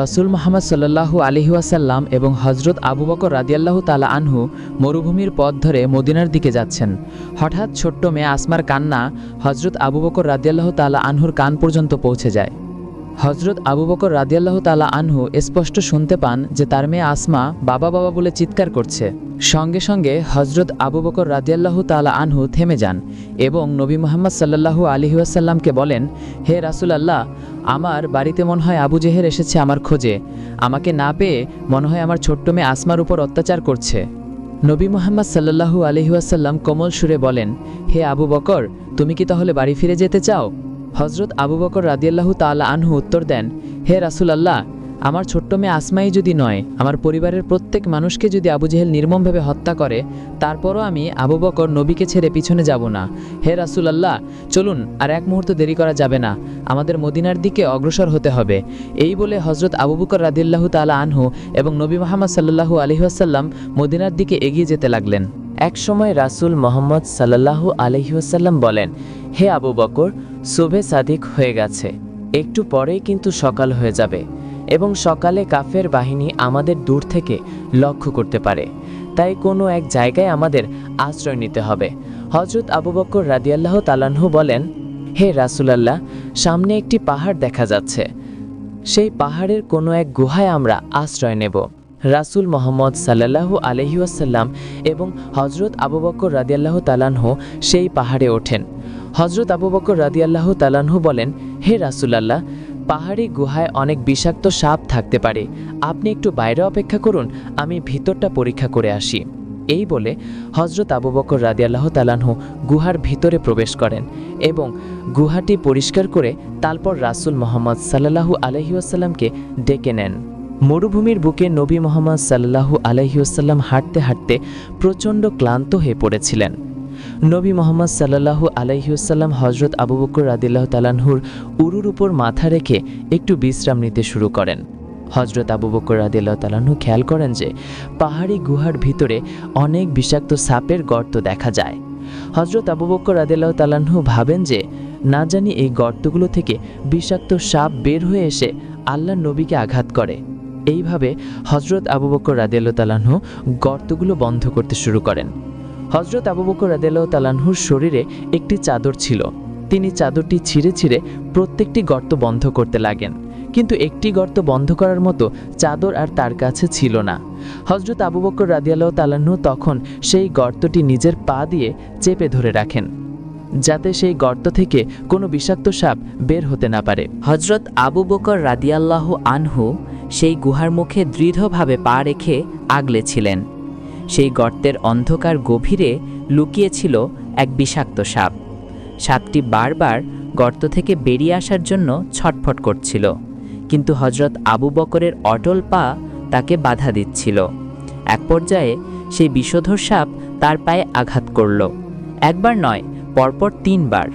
রসুল মুহাম্মদ সাল্লাল্লাহু আলাইহি ওয়াসাল্লাম এবং হজরত আবু বকর রাদিয়াল্লাহু তাআলা আনহু মরুভূমির পথ ধরে মদিনার দিকে যাচ্ছেন। হঠাৎ ছোট্ট মেয়ে আসমার কান্না হজরত আবু বকর রাদিয়াল্লাহু তাআলা আনহুর কান পর্যন্ত পৌঁছে যায়। হজরত আবু বকর রাদিয়াল্লাহু তাআলা আনহু স্পষ্ট শুনতে পান যে তার মেয়ে আসমা বাবা বাবা বলে চিৎকার করছে। সঙ্গে সঙ্গে হজরত আবু বকর রাদিয়াল্লাহু তাআলা আনহু থেমে যান এবং নবী মুহাম্মদ সাল্লাল্লাহু আলাইহি ওয়াসাল্লামকে বলেন, হে রাসূলুল্লাহ, আমার বাড়িতে মনে হয় আবু জেহেল এসেছে আমার খোঁজে। আমাকে না পেয়ে মনে হয় আমার ছোট্ট মেয়ে আসমার উপর অত্যাচার করছে। নবী মুহাম্মদ সাল্লাল্লাহু আলাইহি ওয়াসাল্লাম কোমল সুরে বলেন, হে আবু বকর, তুমি কি তাহলে বাড়ি ফিরে যেতে চাও? হজরত আবু বকর রাদিয়াল্লাহু তাআলা আনহু উত্তর দেন, হে রাসূলুল্লাহ, আমার ছোট্ট মেয়ে আসমাই যদি নয়, আমার পরিবারের প্রত্যেক মানুষকে যদি আবু জেহেল নির্মমভাবে হত্যা করে, তারপরও আমি আবু বকর নবীকে ছেড়ে পিছনে যাব না। হে রাসূলুল্লাহ, চলুন, আর এক মুহূর্ত দেরি করা যাবে না, আমাদের মদিনার দিকে অগ্রসর হতে হবে। এই বলে হজরত আবু বকর রাদিয়াল্লাহু তাআলা আনহু এবং নবী মুহাম্মদ সাল্লাল্লাহু আলাইহি ওয়াসাল্লাম মদিনার দিকে এগিয়ে যেতে লাগলেন। এক সময় রাসূল মুহাম্মদ সাল্লাল্লাহু আলাইহি ওয়াসাল্লাম বলেন, হে আবু বকর, সুবহে সাদিক হয়ে গেছে, একটু পরেই কিন্তু সকাল হয়ে যাবে এবং সকালে কাফের বাহিনী আমাদের দূর থেকে লক্ষ্য করতে পারে, তাই কোনো এক জায়গায় আমাদের আশ্রয় নিতে হবে। হযরত আবু বকর রাদিয়াল্লাহু তাআলা আনহু বলেন, হে রাসূলুল্লাহ, সামনে একটি পাহাড় দেখা যাচ্ছে, সেই পাহাড়ের কোনো এক গুহায় আমরা আশ্রয় নেব। রাসূল মুহাম্মদ সাল্লাল্লাহু আলাইহি ওয়াসাল্লাম এবং হযরত আবু বকর রাদিয়াল্লাহু তাআলা আনহু সেই পাহাড়ে ওঠেন। হযরত আবু বকর রাদিয়াল্লাহু তাআলা আনহু বলেন, হে রাসূলুল্লাহ, পাহাড়ি গুহায় অনেক বিষাক্ত সাপ থাকতে পারে, আপনি একটু বাইরে অপেক্ষা করুন, আমি ভিতরটা পরীক্ষা করে আসি। এই বলে হযরত আবু বকর রাদিয়াল্লাহু তাআলা আনহু গুহার ভিতরে প্রবেশ করেন এবং গুহাটি পরিষ্কার করে তারপর রাসূল মুহাম্মদ সাল্লাল্লাহু আলাইহি ওয়াসাল্লামকে ডেকে নেন। মরুভূমির বুকে নবী মুহাম্মদ সাল্লাল্লাহু আলাইহি ওয়াসাল্লাম হাঁটতে হাঁটতে প্রচণ্ড ক্লান্ত হয়ে পড়েছিলেন। নবী মুহাম্মদ সাল্লাল্লাহু আলাইহি ওয়াসাল্লাম হযরত আবু বকর রাদিয়াল্লাহু তাআলা আনহুর উরুর উপর মাথা রেখে একটু বিশ্রাম নিতে শুরু করেন। হযরত আবু বকর রাদিয়াল্লাহু তাআলা আনহু খেয়াল করেন যে পাহাড়ি গুহার ভিতরে অনেক বিষাক্ত সাপের গর্ত দেখা যায়। হযরত আবু বকর রাদিয়াল্লাহু তাআলা আনহু ভাবেন যে না জানি এই গর্তগুলো থেকে বিষাক্ত সাপ বের হয়ে এসে আল্লাহর নবীকে আঘাত করে। এইভাবে হযরত আবু বকর রাদিয়াল্লাহু তাআলা আনহু গর্তগুলো বন্ধ করতে শুরু করেন। হযরত আবু বকর রাদিয়াল্লাহু তাআলা আনহুর শরীরে একটি চাদর ছিল, তিনি চাদরটি ছিঁড়ে ছিঁড়ে প্রত্যেকটি গর্ত বন্ধ করতে লাগেন, কিন্তু একটি গর্ত বন্ধ করার মতো চাদর আর তার কাছে ছিল না। হযরত আবু বকর রাদিয়াল্লাহু তাআলা আনহু তখন সেই গর্তটি নিজের পা দিয়ে চেপে ধরে রাখেন, যাতে সেই গর্ত থেকে কোনো বিষাক্ত সাপ বের হতে না পারে। হযরত আবু বকর রাদিয়াল্লাহু আনহু সেই গুহার মুখে দৃঢ়ভাবে পা রেখে আগলে ছিলেন। সেই গর্তের অন্ধকার গভীরে লুকিয়েছিল এক বিষাক্ত সাপ। সাপটি বারবার গর্ত থেকে বেরিয়ে আসার জন্য ছটফট করছিল, কিন্তু হযরত আবু বকরের অটল পা তাকে বাধা দিচ্ছিল। এক পর্যায়ে সেই বিষধর সাপ তার পায়ে আঘাত করল। একবার নয়, পরপর 3 বার।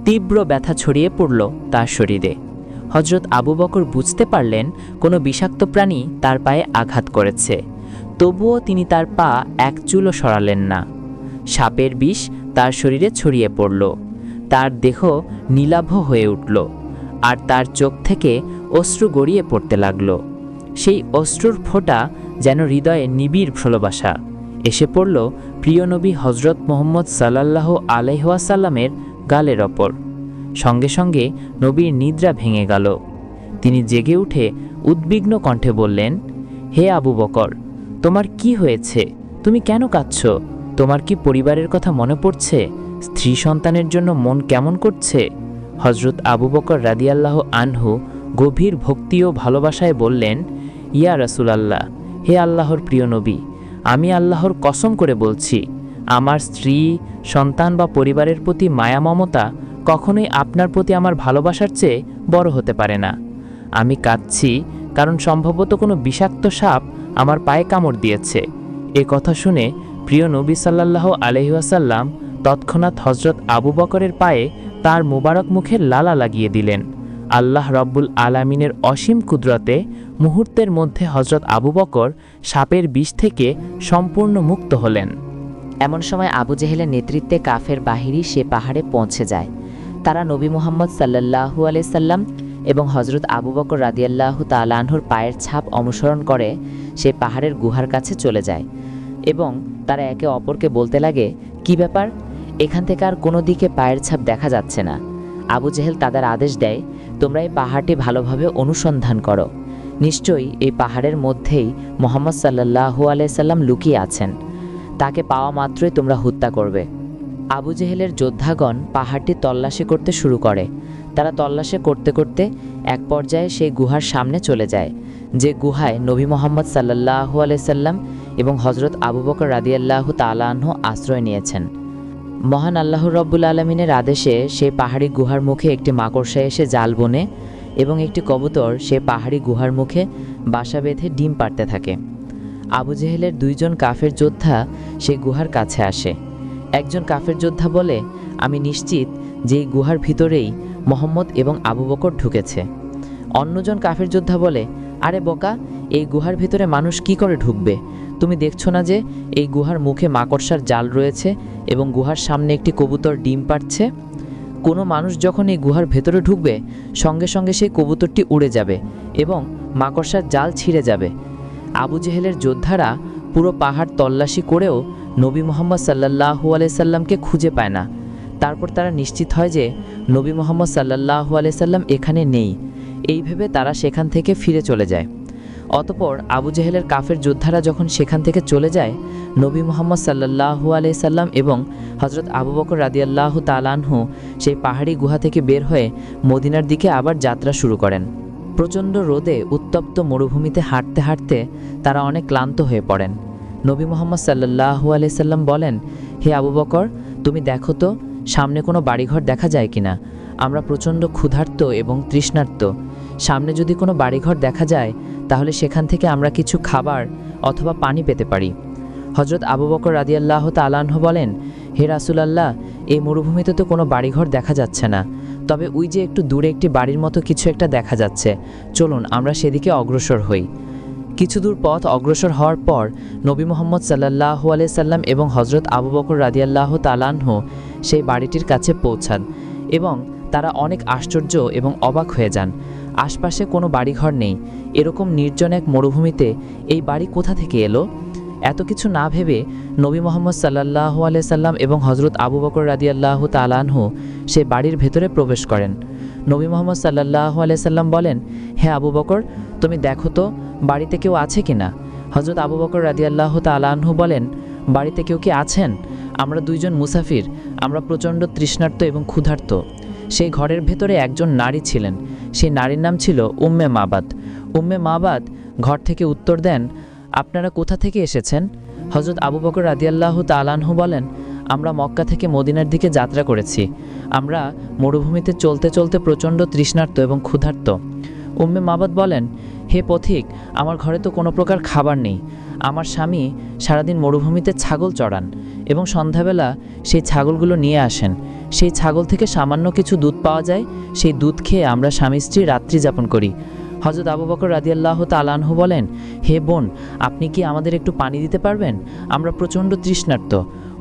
তীব্র ব্যথা ছড়িয়ে পড়ল তার শরীরে। হযরত আবু বকর বুঝতে পারলেন কোনো বিষাক্ত প্রাণী তার পায়ে আঘাত করেছে, তবুও তিনি তার পা এক চুলও সরালেন না। সাপের বিষ তার শরীরে ছড়িয়ে পড়ল, তার দেহ নীলাভ হয়ে উঠল আর তার চোখ থেকে অশ্রু গড়িয়ে পড়তে লাগল। সেই অশ্রুর ফোঁটা যেন হৃদয়ে নিবিড় ভালোবাসা এসে পড়ল প্রিয় নবী হযরত মুহাম্মদ সাল্লাল্লাহু আলাইহি ওয়াসাল্লামের গালের ওপর। সঙ্গে সঙ্গে নবীর নিদ্রা ভেঙে গেল। তিনি জেগে উঠে উদ্বিগ্ন কণ্ঠে বললেন, হে আবু বকর, তোমার কি হয়েছে? তুমি কেন কাঁদছ? তোমার কি পরিবারের কথা মনে পড়ছে? স্ত্রী সন্তানের জন্য মন কেমন করছে? হযরত আবু বকর রাদিয়াল্লাহু আনহু গভীর ভক্তি ও ভালোবাসায় বললেন, ইয়া রাসূলুল্লাহ, হে আল্লাহর প্রিয় নবী, আমি আল্লাহর কসম করে বলছি, আমার স্ত্রী, সন্তান বা পরিবারের প্রতি মায়া মমতা কখনোই আপনার প্রতি আমার ভালোবাসার চেয়ে বড় হতে পারে না। আমি কাঁদছি কারণ সম্ভবত কোনো বিষাক্ত সাপ আমার পায়ে কামড় দিয়েছে। এ কথা শুনে প্রিয় নবী সাল্লাল্লাহু আলাইহি ওয়াসাল্লাম তৎক্ষণাৎ হযরত আবু বকরের পায়ে তার মোবারক মুখে লালা লাগিয়ে দিলেন। আল্লাহ রব্বুল আলামিনের অসীম কুদরতে মুহূর্তের মধ্যে হযরত আবু বকর সাপের বিষ থেকে সম্পূর্ণ মুক্ত হলেন। এমন সময় আবু জেহেলের নেতৃত্বে কাফের বাহিনী সে পাহাড়ে পৌঁছে যায়। তারা নবী মুহাম্মদ সাল্লাল্লাহু আলাইহি সাল্লাম এবং হজরত আবু বকর রাদিয়াল্লাহু তাআলা আনহুর পায়ের ছাপ অনুসরণ করে সে পাহাড়ের গুহার কাছে চলে যায় এবং তারা একে অপরকে বলতে লাগে, কি ব্যাপার, এখান থেকে আর কোনো দিকে পায়ের ছাপ দেখা যাচ্ছে না। আবু জেহেল তাদের আদেশ দেয়, তোমরা এই পাহাড়টি ভালোভাবে অনুসন্ধান করো, নিশ্চয়ই এই পাহাড়ের মধ্যেই মুহাম্মদ সাল্লাল্লাহু আলাইহি সাল্লাম লুকিয়ে আছেন, তাকে পাওয়া মাত্রই তোমরা হত্যা করবে। আবু জেহেলের যোদ্ধাগণ পাহাড়টি তল্লাশি করতে শুরু করে। তারা তল্লাশি করতে করতে এক পর্যায়ে সেই গুহার সামনে চলে যায়, যে গুহায় নবী মুহাম্মদ সাল্লাল্লাহু আলাইহি সাল্লাম এবং হজরত আবু বকর রাদিয়াল্লাহু তাআলা আনহু আশ্রয় নিয়েছেন। মহান আল্লাহ রব্বুল আলমিনের আদেশে সেই পাহাড়ি গুহার মুখে একটি মাকড়সা এসে জাল বোনে এবং একটি কবুতর সে পাহাড়ি গুহার মুখে বাসা বেঁধে ডিম পাড়তে থাকে। আবু জেহেলের দুইজন কাফের যোদ্ধা সেই গুহার কাছে আসে। একজন কাফের যোদ্ধা বলে, আমি নিশ্চিত যে এই গুহার ভিতরেই মোহাম্মদ এবং আবু বকর ঢুকেছে। অন্যজন কাফের যোদ্ধা বলে, আরে বোকা, এই গুহার ভিতরে মানুষ কি করে ঢুকবে? তুমি দেখছো না যে এই গুহার মুখে মাকড়সার জাল রয়েছে এবং গুহার সামনে একটি কবুতর ডিম পাড়ছে? কোনো মানুষ যখন এই গুহার ভেতরে ঢুকবে সঙ্গে সঙ্গে সেই কবুতরটি উড়ে যাবে এবং মাকড়সার জাল ছিঁড়ে যাবে। আবু জেহেলের যোদ্ধারা পুরো পাহাড় তল্লাশি করেও নবী মুহাম্মদ সাল্লাল্লাহু আলাইহি সাল্লামকে খুঁজে পায় না। তারপর তারা নিশ্চিত হয় যে নবী মুহাম্মদ সাল্লাল্লাহু আলাইহি সাল্লাম এখানে নেই। এই ভেবে তারা সেখান থেকে ফিরে চলে যায়। অতঃপর আবু জেহেলের কাফের যোদ্ধারা যখন সেখান থেকে চলে যায়, নবী মুহাম্মদ সাল্লাল্লাহু আলাইহি সাল্লাম এবং হজরত আবু বকর রাদিয়াল্লাহু তাআলা আনহু সেই পাহাড়ি গুহা থেকে বের হয়ে মদিনার দিকে আবার যাত্রা শুরু করেন। প্রচণ্ড রোদে উত্তপ্ত মরুভূমিতে হাঁটতে হাঁটতে তারা অনেক ক্লান্ত হয়ে পড়েন। নবী মুহাম্মদ সাল্লাল্লাহু আলাইহি সাল্লাম বলেন, হে আবু বকর, তুমি দেখো তো সামনে কোনো বাড়িঘর দেখা যায় কিনা? আমরা প্রচণ্ড ক্ষুধার্ত এবং তৃষ্ণার্ত। সামনে যদি কোনো বাড়িঘর দেখা যায় তাহলে সেখান থেকে আমরা কিছু খাবার অথবা পানি পেতে পারি। হজরত আবু বকর রাদিয়াল্লাহু তাআলা আনহু বলেন, হে রাসূলুল্লাহ, এই মরুভূমিতে তো কোনো বাড়িঘর দেখা যাচ্ছে না, তবে ওই যে একটু দূরে একটি বাড়ির মতো কিছু একটা দেখা যাচ্ছে, চলুন আমরা সেদিকে অগ্রসর হই। কিছু দূর পথ অগ্রসর হওয়ার পর নবী মুহাম্মদ সাল্লাল্লাহু আলাইহি সাল্লাম এবং হজরত আবু বকর রাদিয়াল্লাহু তাআলা আনহু সেই বাড়িটির কাছে পৌঁছান এবং তারা অনেক আশ্চর্য এবং অবাক হয়ে যান। আশপাশে কোনো বাড়িঘর নেই। এরকম নির্জন এক মরুভূমিতে এই বাড়ি কোথা থেকে এলো? এত কিছু না ভেবে নবী মুহাম্মদ সাল্লাল্লাহু আলাইহি সাল্লাম এবং হজরত আবু বকর রাদিয়াল্লাহু তাআলা আনহু সেই বাড়ির ভেতরে প্রবেশ করেন। নবী মুহাম্মদ সাল্লাল্লাহু আলাইহি সাল্লাম বলেন, হে আবু বকর, তুমি দেখো তো বাড়িতে কেউ আছে কিনা? হজরত আবু বকর রাদিয়াল্লাহু তাআলা আনহু বলেন, বাড়িতে কেউ কি আছেন? আমরা দুইজন মুসাফির, আমরা প্রচণ্ড তৃষ্ণার্ত এবং ক্ষুধার্ত। সেই ঘরের ভেতরে একজন নারী ছিলেন। সেই নারীর নাম ছিল উম্মে মাবাদ। উম্মে মাবাদ ঘর থেকে উত্তর দেন, আপনারা কোথা থেকে এসেছেন? হজরত আবু বকর রাদিয়াল্লাহু তাআলা আনহু বলেন, আমরা মক্কা থেকে মদিনার দিকে যাত্রা করেছি। আমরা মরুভূমিতে চলতে চলতে প্রচণ্ড তৃষ্ণার্ত এবং ক্ষুধার্ত। উম্মে মাবাদ বলেন, হে পথিক, আমার ঘরে তো কোনো প্রকার খাবার নেই। আমার স্বামী সারাদিন মরুভূমিতে ছাগল চড়ান এবং সন্ধ্যাবেলা সেই ছাগলগুলো নিয়ে আসেন। সেই ছাগল থেকে সামান্য কিছু দুধ পাওয়া যায়, সেই দুধ খেয়ে আমরা স্বামী স্ত্রী রাত্রি যাপন করি। হজরত আবু বকর রাদিয়াল্লাহু তাআলা আনহু বলেন, হে বোন, আপনি কি আমাদের একটু পানি দিতে পারবেন? আমরা প্রচণ্ড তৃষ্ণার্ত।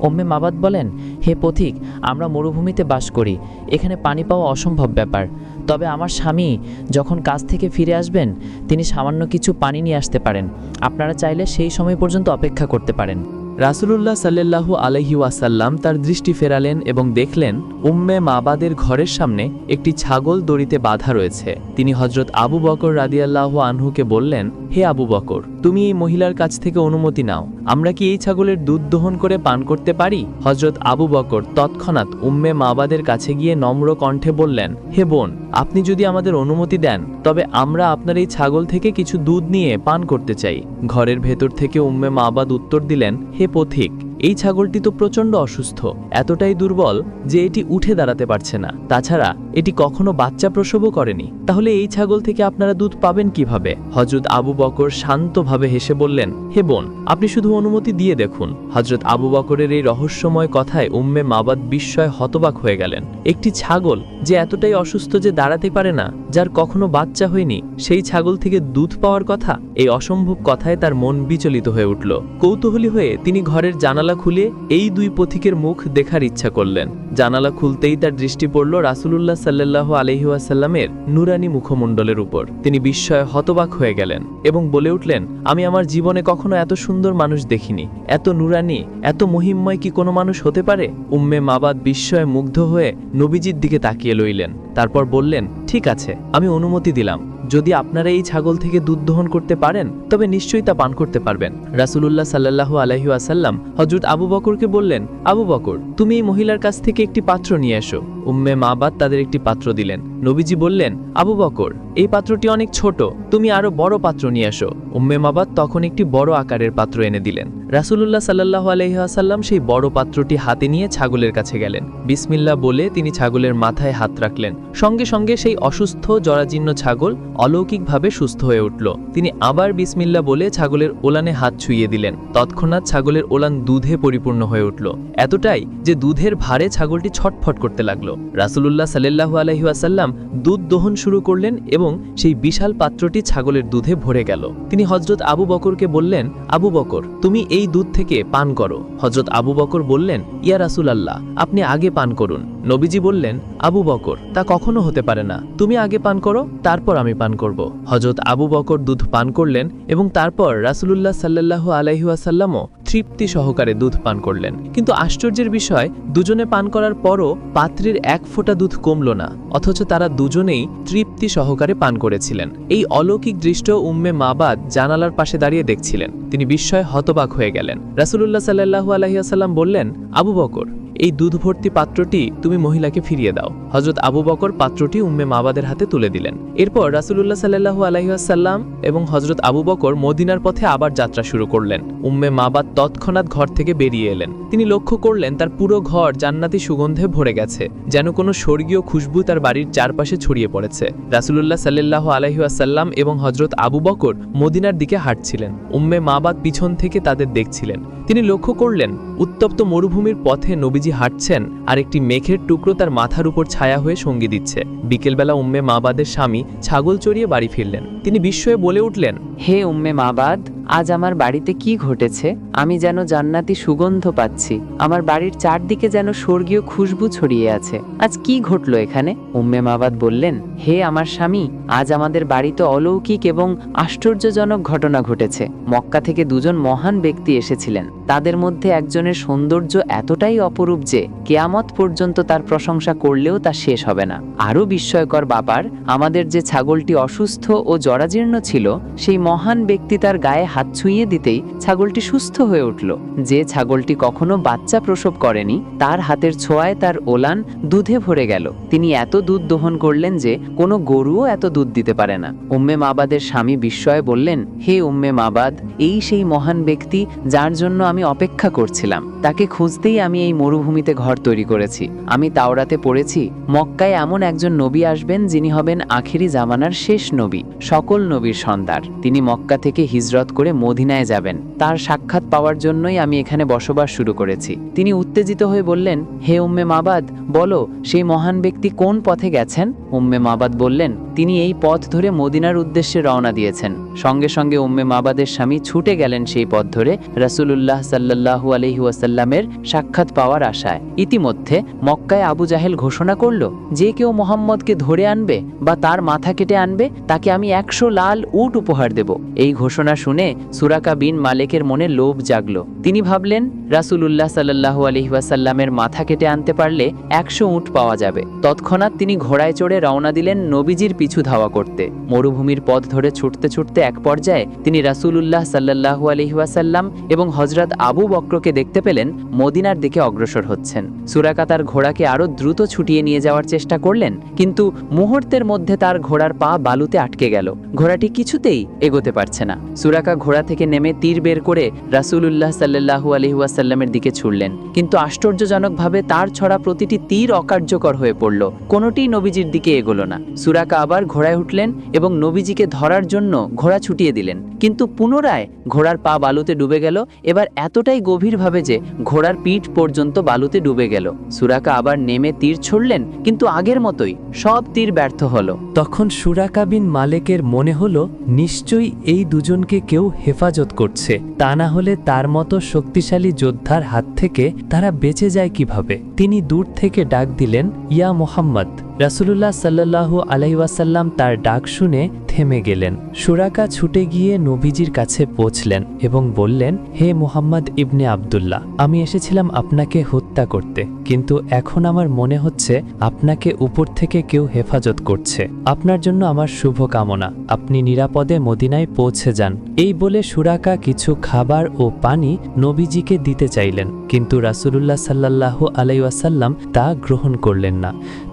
উম্মে মাবাদ বলেন, হে পথিক, আমরা মরুভূমিতে বাস করি, এখানে পানি পাওয়া অসম্ভব ব্যাপার। তবে আমার স্বামী যখন কাজ থেকে ফিরে আসবেন তিনি সামান্য কিছু পানি নিয়ে আসতে পারেন। আপনারা চাইলে সেই সময় পর্যন্ত অপেক্ষা করতে পারেন। রাসূলুল্লাহ সাল্লাল্লাহু আলাইহি ওয়াসাল্লাম তার দৃষ্টি ফেরালেন এবং দেখলেন উম্মে মাবাদের ঘরের সামনে একটি ছাগল দড়িতে বাঁধা রয়েছে। তিনি হজরত আবু বকর রাদিয়াল্লাহু আনহুকে বললেন, হে আবু বকর, তুমি এই মহিলার কাছ থেকে অনুমতি নাও, আমরা কি এই ছাগলের দুধ দহন করে পান করতে পারি? হজরত আবু বকর তৎক্ষণাৎ উম্মে মাবাদের কাছে গিয়ে নম্র কণ্ঠে বললেন, হে বোন, আপনি যদি আমাদের অনুমতি দেন তবে আমরা আপনার এই ছাগল থেকে কিছু দুধ নিয়ে পান করতে চাই। ঘরের ভেতর থেকে উম্মে মাবাদ উত্তর দিলেন, হে পথিক, এই ছাগলটি তো প্রচণ্ড অসুস্থ, এতটাই দুর্বল যে এটি উঠে দাঁড়াতে পারছে না। তাছাড়া এটি কখনো বাচ্চা প্রসবও করেনি, তাহলে এই ছাগল থেকে আপনারা দুধ পাবেন কিভাবে? হজরত আবু বকর শান্তভাবে হেসে বললেন, হে বোন, আপনি শুধু অনুমতি দিয়ে দেখুন। হজরত আবু বকরের এই রহস্যময় কথায় উম্মে মাবাদ বিস্ময়ে হতবাক হয়ে গেলেন। একটি ছাগল যে এতটাই অসুস্থ যে দাঁড়াতে পারে না, যার কখনো বাচ্চা হয়নি, সেই ছাগল থেকে দুধ পাওয়ার কথা? এই অসম্ভব কথায় তার মন বিচলিত হয়ে উঠল। কৌতূহলী হয়ে তিনি ঘরের জানালা জানালা খুলে এই দুই পথিকের মুখ দেখার ইচ্ছা করলেন। জানালা খুলতেই তার দৃষ্টি পড়ল রাসূলুল্লাহ সাল্লাল্লাহু আলাইহি ওয়াসাল্লামের নুরানি মুখমণ্ডলের উপর। তিনি বিস্ময়ে হতবাক হয়ে গেলেন এবং বলে উঠলেন, আমি আমার জীবনে কখনো এত সুন্দর মানুষ দেখিনি। এত নুরানি, এত মহিমময় কি কোনো মানুষ হতে পারে? উম্মে মাবাদ বিস্ময়ে মুগ্ধ হয়ে নবীজির দিকে তাকিয়ে লইলেন। তারপর বললেন, ঠিক আছে, আমি অনুমতি দিলাম। যদি আপনারা এই ছাগল থেকে দুধ দহন করতে পারেন তবে নিশ্চয়ই তা পান করতে পারবেন। রাসূলুল্লাহ সাল্লাল্লাহু আলাইহি ওয়াসাল্লাম হযরত আবু বকরকে বললেন, আবু বকর, তুমি এই মহিলার কাছ থেকে একটি পাত্র নিয়ে এসো। উম্মে মাবাদ তাদের একটি পাত্র দিলেন। নবীজি বললেন, আবু বকর, এই পাত্রটি অনেক ছোট, তুমি আরো বড় পাত্র নিয়ে এসো। উম্মে মাবাদ তখন একটি বড় আকারের পাত্র এনে দিলেন। রাসূলুল্লাহ সাল্লাল্লাহু আলাইহি ওয়াসাল্লাম সেই বড় পাত্রটি হাতে নিয়ে ছাগলের কাছে গেলেন। বিসমিল্লাহ বলে তিনি ছাগলের মাথায় হাত রাখলেন। সঙ্গে সঙ্গে সেই অসুস্থ জরাজীর্ণ ছাগল অলৌকিকভাবে সুস্থ হয়ে উঠল। তিনি আবার বিসমিল্লাহ বলে ছাগলের ওলানে হাত ছুঁয়ে দিলেন। তৎক্ষণাৎ ছাগলের ওলান দুধে পরিপূর্ণ হয়ে উঠল, এতটাই যে দুধের ভারে ছাগলটি ছটফট করতে লাগলো। রাসূলুল্লাহ সাল্লাল্লাহু আলাইহি ওয়াসাল্লাম দুধ দহন শুরু করলেন এবং সেই বিশাল পাত্রটি ছাগলের দুধে ভরে গেল। তিনি হযরত আবু বকরকে বললেন, আবু বকর, তুমি এই দুধ থেকে পান করো। হযরত আবু বকর বললেন, ইয়া রাসূলুল্লাহ, আপনি আগে পান করুন। নবীজি বললেন, আবু বকর, তা কখনো হতে পারে না, তুমি আগে পান করো, তারপর আমি পান করব। হযরত আবু বকর দুধ পান করলেন এবং তারপর রাসূলুল্লাহ সাল্লাল্লাহু আলাইহি ওয়াসাল্লামও তৃপ্তি সহকারে দুধ পান করলেন। কিন্তু আশ্চর্যের বিষয়, দুজনে পান করার পরও পাত্রের এক ফোঁটা দুধ কমল না, অথচ তারা দুজনেই তৃপ্তি সহকারে পান করেছিলেন। এই অলৌকিক দৃশ্য উম্মে মাবাদ জানালার পাশে দাঁড়িয়ে দেখছিলেন। তিনি বিস্ময়ে হতবাক হয়ে গেলেন। রাসূলুল্লাহ সাল্লাল্লাহু আলাইহি ওয়াসাল্লাম বললেন, আবু বকর, এই দুধ ভর্তি পাত্রটি তুমি মহিলাকে ফিরিয়ে দাও। হযরত আবু বকর পাত্রটি উম্মে মাবাদের হাতে তুলে দিলেন। এরপর রাসূলুল্লাহ সাল্লাল্লাহু আলাইহি ওয়াসাল্লাম এবং হযরত আবু বকর মদিনার পথে আবার যাত্রা শুরু করলেন। উম্মে মাবাদ তৎক্ষণাৎ ঘর থেকে বেরিয়ে এলেন। তিনি লক্ষ্য করলেন তার পুরো ঘর জান্নাতি সুগন্ধে ভরে গেছে, যেন কোনো স্বর্গীয় খুশবু তার বাড়ির চারপাশে ছড়িয়ে পড়েছে। রাসূলুল্লাহ সাল্লাল্লাহু আলাইহি ওয়াসাল্লাম এবং হযরত আবু বকর মদিনার দিকে হাঁটছিলেন। উম্মে মাবাদ পিছন থেকে তাদের দেখছিলেন। তিনি লক্ষ্য করলেন উত্তপ্ত মরুভূমির পথে নবীজি হাঁটছেন আর একটি মেঘের টুকরো তার মাথার উপর ছায়া হয়ে সঙ্গী দিচ্ছে। বিকেলবেলা উম্মে মাবাদের স্বামী ছাগল চড়িয়ে বাড়ি ফিরলেন। তিনি বিস্ময়ে বলে উঠলেন, হে উম্মে মাবাদ, আজ আমার বাড়িতে কি ঘটেছে? আমি যেন জান্নাতি সুগন্ধ পাচ্ছি, আমার বাড়ির চারদিকে যেন স্বর্গীয় খুশবু ছড়িয়ে আছে। আজ কি ঘটলো এখানে? উম্মে মাবাদ বললেন, হে আমার স্বামী, আজ আমাদের বাড়িতে অলৌকিক এবং আশ্চর্যজনক ঘটনা ঘটেছে। মক্কা থেকে দুজন মহান ব্যক্তি এসেছিলেন। তাদের মধ্যে একজনের সৌন্দর্য এতটাই অপরূপ যে কিয়ামত পর্যন্ত তার প্রশংসা করলেও তা শেষ হবে না। আরও বিস্ময়কর ব্যাপার, আমাদের যে ছাগলটি অসুস্থ ও জরাজীর্ণ ছিল, সেই মহান ব্যক্তি তার গায়ে হাত ছুঁয়ে দিতেই ছাগলটি সুস্থ হয়ে উঠল। যে ছাগলটি কখনো বাচ্চা প্রসব করেনি, তার হাতের ছোঁয়ায় তার ওলান দুধে ভরে গেল। তিনি এত দুধ দহন করলেন যে কোনো গরুও এত দুধ দিতে পারে না। উম্মে মাবাদের স্বামী বিস্ময়ে বললেন, হে উম্মে মাবাদ, এই সেই মহান ব্যক্তি যার জন্য আমি অপেক্ষা করছিলাম। তাকে খুঁজতেই আমি এই মরুভূমিতে ঘর তৈরি করেছি। আমি তাওরাতে পড়েছি, মক্কায় এমন একজন নবী আসবেন যিনি হবেন আখিরি জামানার শেষ নবী, সকল নবীর সন্তান। তিনি মক্কা থেকে হিজরত করে মদিনায় যাবেন। তার সাক্ষাৎ পাওয়ার জন্যই আমি এখানে বসবাস শুরু করেছি। তিনি উত্তেজিত হয়ে বললেন, হে উম্মে মাবাদ, বলো সেই মহান ব্যক্তি কোন পথে গেছেন? উম্মে মাবাদ বললেন, তিনি এই পথ ধরে মদিনার উদ্দেশ্যে রওনা দিয়েছেন। সঙ্গে সঙ্গে উম্মে মাবাদের স্বামী ছুটে গেলেন সেই পথ ধরে রাসূলুল্লাহ সাল্লাল্লাহু আলাইহি ওয়াসাল্লামের সাক্ষাৎ পাওয়ার আশায়। ইতিমধ্যে মক্কায় আবু জাহেল ঘোষণা করল, যে কেউ মুহাম্মদকে ধরে আনবে বা তার মাথা কেটে আনবে, তাকে আমি 100 লাল উট উপহার দেব। এই ঘোষণা শুনে সুরাকা বিন মালিকের মনে লোভ জাগলো। তিনি ভাবলেন, রাসূলুল্লাহ সাল্লাল্লাহু আলাইহি ওয়াসাল্লামের মাথা কেটে আনতে পারলে 100 উট পাওয়া যাবে। তৎক্ষণাৎ তিনি ঘোড়ায় চড়ে রওনা দিলেন নবীজির পিছু ধাওয়া করতে। মরুভূমির পথ ধরে ছুটতে ছুটতে এক পর্যায়ে তিনি রাসূলুল্লাহ সাল্লাল্লাহু আলাইহি ওয়াসাল্লাম এবং হযরত আবু বকরকে দেখতে পেলেন মদিনার দিকে অগ্রসর হচ্ছেন। সুরাকা তার ঘোড়াকে আরো দ্রুত ছুটিয়ে নিয়ে যাওয়ার চেষ্টা করলেন, কিন্তু মুহূর্তের মধ্যে তার ঘোড়ার পা বালুতে আটকে গেল। ঘোড়াটি কিছুতেই এগোতে পারছে না। সুরাকা ঘোড়া থেকে নেমে তীর বের করে রাসূলুল্লাহ সাল্লাল্লাহু আলাইহি ওয়াসাল্লামের দিকে ছুড়লেন, কিন্তু আশ্চর্যজনকভাবে তার ছড়া প্রতিটি তীর অকার্যকর হয়ে পড়ল। কোনোটিই নবীজির দিকে এগোলো না। সুরাকা আবার ঘোড়ায় উঠলেন এবং নবীজিকে ধরার জন্য ঘোড়া ঘোড়া ছুটিয়ে দিলেন, কিন্তু পুনরায় ঘোড়ার পা বালুতে ডুবে গেল, এবার এতটাই গভীরভাবে যে ঘোড়ার পিঠ পর্যন্ত বালুতে ডুবে গেল। সুরাকা আবার নেমে তীর ছুড়লেন, কিন্তু আগের মতোই সব তীর ব্যর্থ হলো। তখন সুরাকা বিন মালেকের মনে হলো নিশ্চয়ই এই দুজনকে কেউ হেফাজত করছে, তা না হলে তার মতো শক্তিশালী যোদ্ধার হাত থেকে তারা বেঁচে যায় কিভাবে। তিনি দূর থেকে ডাক দিলেন, ইয়া মোহাম্মদ। রাসূলুল্লাহ সাল্লাল্লাহু আলাইহি ওয়াসাল্লাম তার ডাক শুনে থেমে গেলেন। সুরাকা ছুটে গিয়ে নবীজির কাছে পৌঁছলেন এবং বললেন, হে মুহাম্মদ ইবনে আব্দুল্লাহ, আমি এসেছিলাম আপনাকে হত্যা করতে, কিন্তু এখন আমার মনে হচ্ছে আপনাকে উপর থেকে কেউ হেফাজত করছে। আপনার জন্য আমার শুভ কামনা, আপনি নিরাপদে মদিনায় পৌঁছে যান। এই বলে সুরাকা কিছু খাবার ও পানি নবীজিকে দিতে চাইলেন, কিন্তু রাসূলুল্লাহ সাল্লাল্লাহু আলাইহি ওয়াসাল্লাম তা গ্রহণ করলেন না।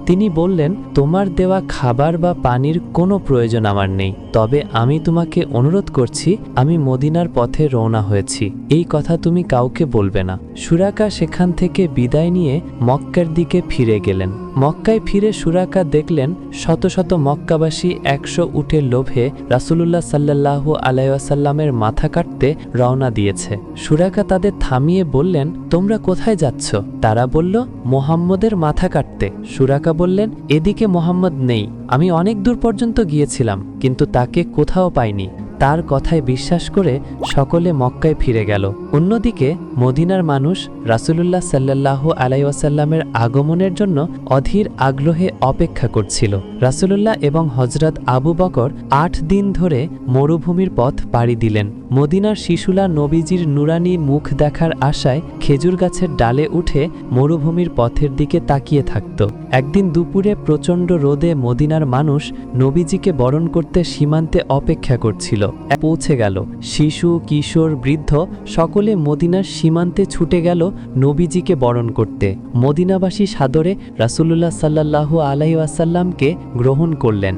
তিনি বললেন, তোমার দেওয়া খাবার বা পানির কোনো প্রয়োজন আমার নেই, তবে আমি তোমাকে অনুরোধ করছি, আমি মদিনার পথে রওনা হয়েছি, এই কথা তুমি কাউকে বলবে না। সুরাকা সেখান থেকে বিদায় নিয়ে মক্কার দিকে ফিরে গেলেন। মক্কায় ফিরে সুরাকা দেখলেন শত শত মক্কাবাসী 100 উটের লোভে রাসূলুল্লাহ সাল্লাল্লাহু আলাইহি ওয়াসাল্লামের মাথা কাটতে রওনা দিয়েছে। সুরাকা তাদের থামিয়ে বললেন, তোমরা কোথায় যাচ্ছ? তারা বলল, মুহাম্মদের মাথা কাটতে। সুরাকা বললেন, এদিকে মুহাম্মদ নেই, আমি অনেক দূর পর্যন্ত গিয়েছিলাম, কিন্তু তাকে কোথাও পাইনি। তার কথায় বিশ্বাস করে সকলে মক্কায় ফিরে গেল। অন্যদিকে মদিনার মানুষ রাসূলুল্লাহ সাল্লাল্লাহু আলাইহি ওয়াসাল্লামের আগমনের জন্য অধীর আগ্রহে অপেক্ষা করছিল। রাসূলুল্লাহ এবং হযরত আবু বকর 8 দিন ধরে মরুভূমির পথ পাড়ি দিলেন। মদিনার শিশুরা নবীজির নুরানি মুখ দেখার আশায় খেজুর গাছের ডালে উঠে মরুভূমির পথের দিকে তাকিয়ে থাকত। একদিন দুপুরে প্রচণ্ড রোদে মদিনার মানুষ নবীজিকে বরণ করতে সীমান্তে অপেক্ষা করছিল। পৌঁছে গেল। শিশু, কিশোর, বৃদ্ধ সকলে মদিনার সীমান্তে ছুটে গেল নবীজিকে বরণ করতে। মদিনাবাসী সাদরে রাসূলুল্লাহ সাল্লাল্লাহু আলাইহি ওয়াসাল্লামকে গ্রহণ করলেন।